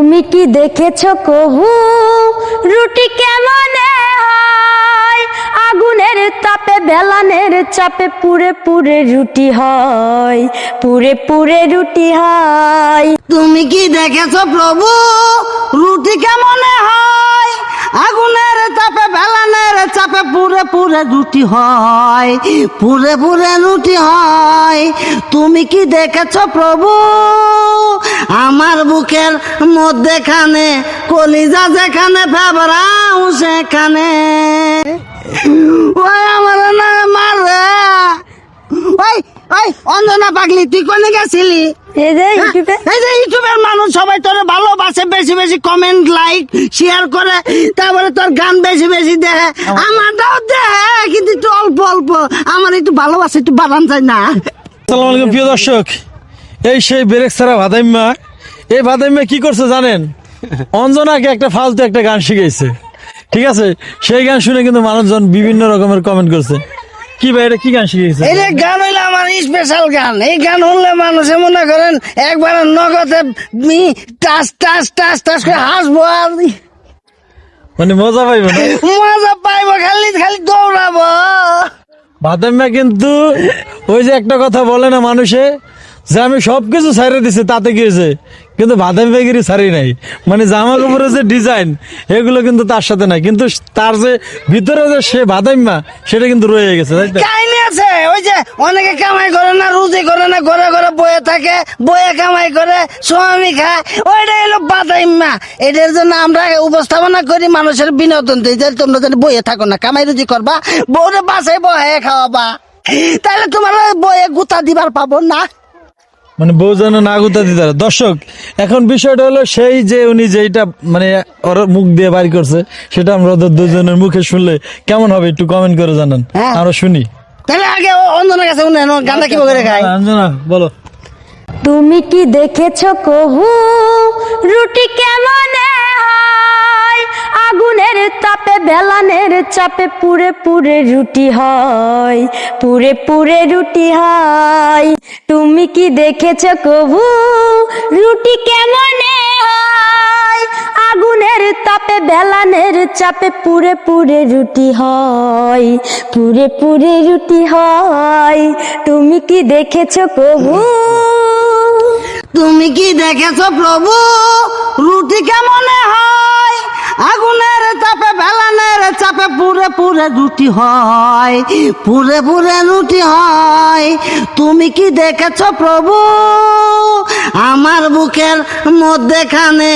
তুমি কি দেখেছো কবু রুটি কেমনে হয়? আগুনের তাপে বেলানের চাপে পুরে পুরে রুটি হয়, পুরে পুরে রুটি হয়। তুমি কি দেখেছো প্রভু রুটি কেমনে হয়? আগুনের তাপে বেলানের চাপে পুরে পুরে রুটি হয়, পুরে পুরে রুটি হয়। তুমি কি দেখেছো প্রভু আমার বুকের মধ্যেখানে কলিজা যেখানে ফেবরাও সেখানে? ওই আমার না মারে। ওই ওই অঞ্জনা পাগলি, তুই কোনে গেছিলি? এই যে ইউটিউবে এই যে ইউটিউবের মানুষ সবাই তোরে ভালোবাসে, বেশি বেশি কমেন্ট লাইক শেয়ার করে, তারপরে তোর গান বেশি বেশি দেখে, আমারটাও দেখে কিন্তু একটু অল্প অল্প। আমার একটু ভালোবাসে, একটু বাড়ান যায় না? আসসালামু আলাইকুম প্রিয় দর্শক, এই সেই বেরেক ছাড়া ভাদাইম্মা। এই ভাদাইম্মা কি করছে জানেন? অঞ্জনাকে একটা ফালতু একটা গান শিখাইছে, ঠিক আছে? সেই গান শুনে কিন্তু মানুষজন বিভিন্ন রকমের কমেন্ট করছে। কি ভাই, এটা কি গান শিখিয়েছে? এই যে গান হইলে আমার স্পেশাল গান। এই গান শুনলে মানুষে মনে করেন একবার নগদে টাস টাস টাস টাস করে হাসবো, আর মানে মজা পাইবে না? মজা পাইবো, খালি খালি দৌড়াবো। ভাদাইম্মা কিন্তু ওই যে একটা কথা বলে না মানুষে, যে আমি সবকিছু ছাড়িয়ে দিছি তাতে কি হয়েছে, কিন্তু ভাদাইম্মাগিরি ছাড়ি নাই। মানে জামা কাপড়ের যে ডিজাইন এগুলো কিন্তু তার সাথে নাই, কিন্তু তার যে ভিতরে যে সে ভাদাইম্মা সেটা কিন্তু রয়ে গেছে, তাই তো? কাহিনী আছে। ওই যে অনেকে কামাই করে না, রুজি করে না, ঘরে ঘরে বয়ে থাকে, বয়ে কামাই করে স্বামী খায়, ওইটাই হলো বাদাইম্মা। এটার জন্য আমরা উপস্থাপনা করি, মানুষের বিনোদন দিই যে তোমরা যেন বয়ে থাকো না, কামাই রুজি করবা, বউরে বাসায় বয়ে খাওয়াবা, তাহলে তোমার বয়ে গুতা দিবার পাবো না। মানে বউ যেন না গুতা দিতে পারে। দর্শক, এখন বিষয়টা হলো সেই যে উনি যেটা মানে ওর মুখ দিয়ে বাইর করছে, সেটা আমরা ওদের দুজনের মুখে শুনলে কেমন হবে একটু কমেন্ট করে জানান, হ্যাঁ। আমরা শুনি। তাহলে আগে অঞ্জনের কাছে গানটা কি করে খায়? অঞ্জনা বলো। তুমি কি দেখেছো কবু রুটি কেমনে হয়? আগুনের তাপে বেলানের চাপে পুরে পুরে রুটি হয়, পুরে পুরে রুটি হয়। তুমি কি দেখেছো কবু রুটি কেমনে হয়? আগুনের তাপে বেলানের চাপে পুরে পুরে রুটি হয়, পুরে পুরে রুটি হয়। তুমি কি দেখেছো কবু? তুমি কি দেখেছো প্রভু রুটি কেমনে হয়? আগুনের তাপে বেলানের চাপে পুরে পুরে রুটি হয়, পুরে পুরে রুটি হয়। তুমি কি দেখেছো প্রভু আমার বুকের মধ্যেখানে